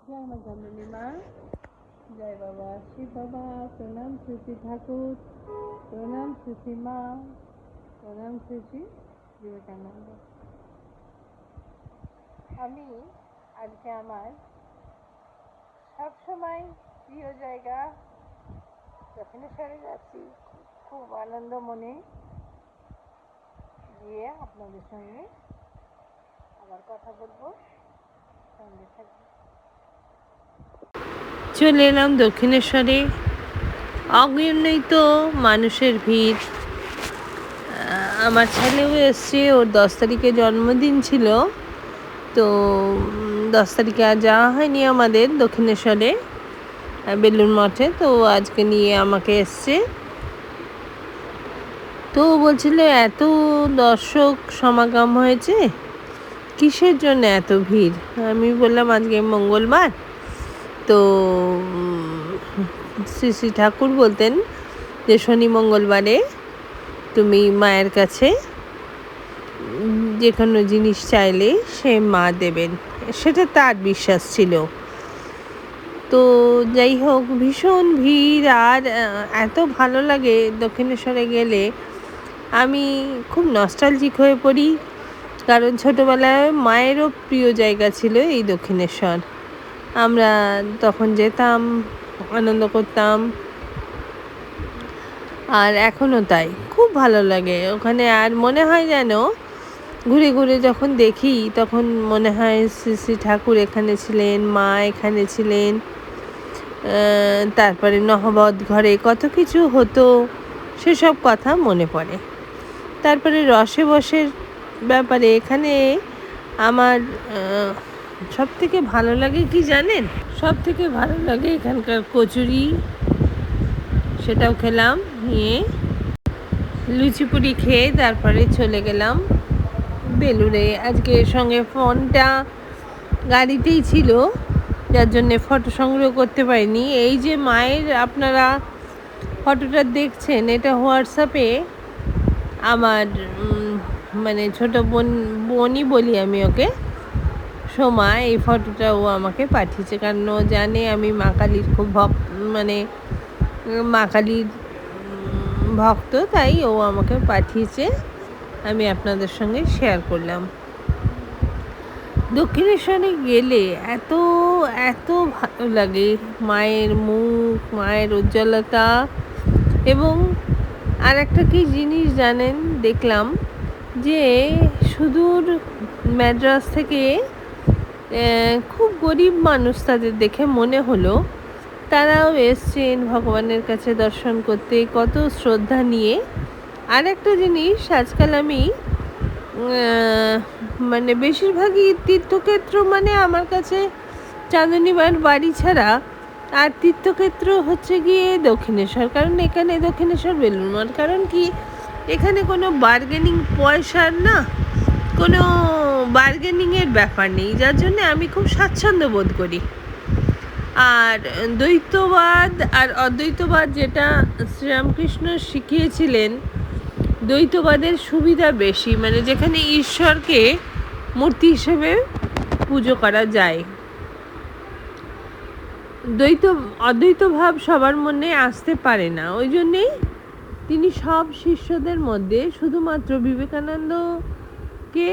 জয় মা জননী মা, জয় বাবা শিব বাবা, প্রণাম শ্রী শ্রী ঠাকুর, প্রণাম শ্রী শ্রী মা, প্রণাম শ্রী শ্রী বিবেকানন্দ। আমি আজকে আমার সবসময় প্রিয় জায়গা দক্ষিণেশ্বরে যাচ্ছি। খুব আনন্দ মনে গিয়ে আপনাদের সঙ্গে আবার কথা বলবো, সঙ্গে থাকবে। চলে এলাম দক্ষিণেশ্বরে। অগণিত মানুষের ভিড়। আমার ছেলেও এসছে, ওর 10 তারিখে জন্মদিন ছিল, তো 10 তারিখে আর যাওয়া হয়নি আমাদের দক্ষিণেশ্বরে বেলুড় মঠে, তো আজকে নিয়ে আমাকে এসছে। তো বলছিল এত দর্শক সমাগম হয়েছে, কিসের জন্য এত ভিড়? আমি বললাম আজকে মঙ্গলবার, তো শ্রী শ্রী ঠাকুর বলতেন যে শনি মঙ্গলবারে তুমি মায়ের কাছে যে কোনো জিনিস চাইলে সে মা দেবেন, সেটা তার বিশ্বাস ছিল। তো যাই হোক, ভীষণ ভিড়, আর এত ভালো লাগে দক্ষিণেশ্বরে গেলে। আমি খুব নস্টালজিক হয়ে পড়ি, কারণ ছোটোবেলায় মায়েরও প্রিয় জায়গা ছিল এই দক্ষিণেশ্বর। আমরা তখন যেতাম, আনন্দ করতাম, আর এখনও তাই খুব ভালো লাগে ওখানে। আর মনে হয় যেন ঘুরে ঘুরে যখন দেখি তখন মনে হয় শ্রী শ্রী ঠাকুর এখানে ছিলেন, মা এখানে ছিলেন, তারপরে নহবত ঘরে কত কিছু হতো, সেসব কথা মনে পড়ে। তারপরে রসে বসের ব্যাপারে এখানে আমার সব থেকে ভালো লাগে কি জানেন? সব থেকে ভালো লাগে এখানকার কচুরি, সেটাও খেলাম। নিয়ে লুচি পুরি খেয়ে তারপরে চলে গেলাম বেলুড়ে। আজকে সঙ্গে ফোনটা গাড়িতেই ছিল, যার জন্যে ফটো সংগ্রহ করতে পারিনি। এই যে মায়ের আপনারা ফটোটা দেখছেন, এটা হোয়াটসঅ্যাপে আমার মানে ছোটো বোনই বলি আমি ওকে, সোমা, এই ফটোটা ও আমাকে পাঠিয়েছে, কারণ ও জানে আমি মা কালীর খুব মানে মা কালীর ভক্ত, তাই ও আমাকে পাঠিয়েছে, আমি আপনাদের সঙ্গে শেয়ার করলাম। দক্ষিণেশ্বরে গেলে এত এত ভালো লাগে, মায়ের মুখ, মায়ের উজ্জ্বলতা। এবং আর একটা কি জিনিস জানেন, দেখলাম যে সুদূর ম্যাড্রাস থেকে খুব গরিব মানুষ, তাদের দেখে মনে হলো তারাও এসছেন ভগবানের কাছে দর্শন করতে, কত শ্রদ্ধা নিয়ে। আর একটা জিনিস, আজকাল আমি মানে বেশিরভাগই তীর্থক্ষেত্র, মানে আমার কাছে চাঁদনীবার বাড়ি ছাড়া আর তীর্থক্ষেত্র হচ্ছে গিয়ে দক্ষিণেশ্বর। কারণ এখানে দক্ষিণেশ্বর বেলুড় মঠ, কারণ কি এখানে কোনো বার্গেনিং, পয়সার না কোনো বার্গেনিংয়ের ব্যাপার নেই, যার জন্য আমি খুব স্বাচ্ছন্দ্য বোধ করি। আর দ্বৈতবাদ আর অদ্বৈতবাদ যেটা শ্রীরামকৃষ্ণ শিখিয়েছিলেন, দ্বৈতবাদের সুবিধা বেশি, মানে যেখানে ঈশ্বরকে মূর্তি হিসেবে পুজো করা যায়। অদ্বৈত ভাব সবার মনে আসতে পারে না, ওই জন্যেই তিনি সব শিষ্যদের মধ্যে শুধুমাত্র বিবেকানন্দকে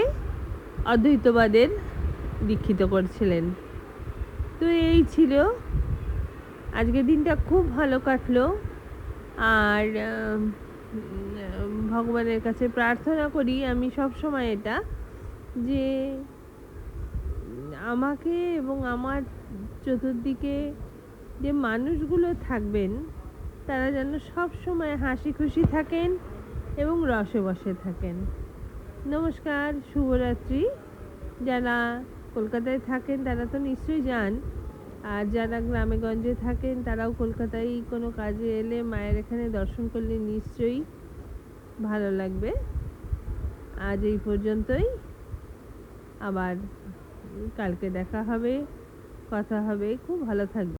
অদ্বৈতবাদের দীক্ষিত করছিলেন। তো এই ছিল আজকের দিনটা, খুব ভালো কাটলো। আর ভগবানের কাছে প্রার্থনা করি আমি সব সময় এটা, যে আমাকে এবং আমার চতুর্দিকে যে মানুষগুলো থাকবেন, তারা যেন সব সময় হাসি খুশি থাকেন এবং রসে বসে থাকেন। নমস্কার, শুভরাত্রি। যারা কলকাতায় থাকেন তারা তো নিশ্চয়ই যান, আর যারা গ্রামে গঞ্জে থাকেন তারাও কলকাতায় কোনো কাজে এলে মায়ের এখানে দর্শন করলে নিশ্চয়ই ভালো লাগবে। আজ এই পর্যন্তই, আবার কালকে দেখা হবে, কথা হবে। খুব ভালো থাকবে।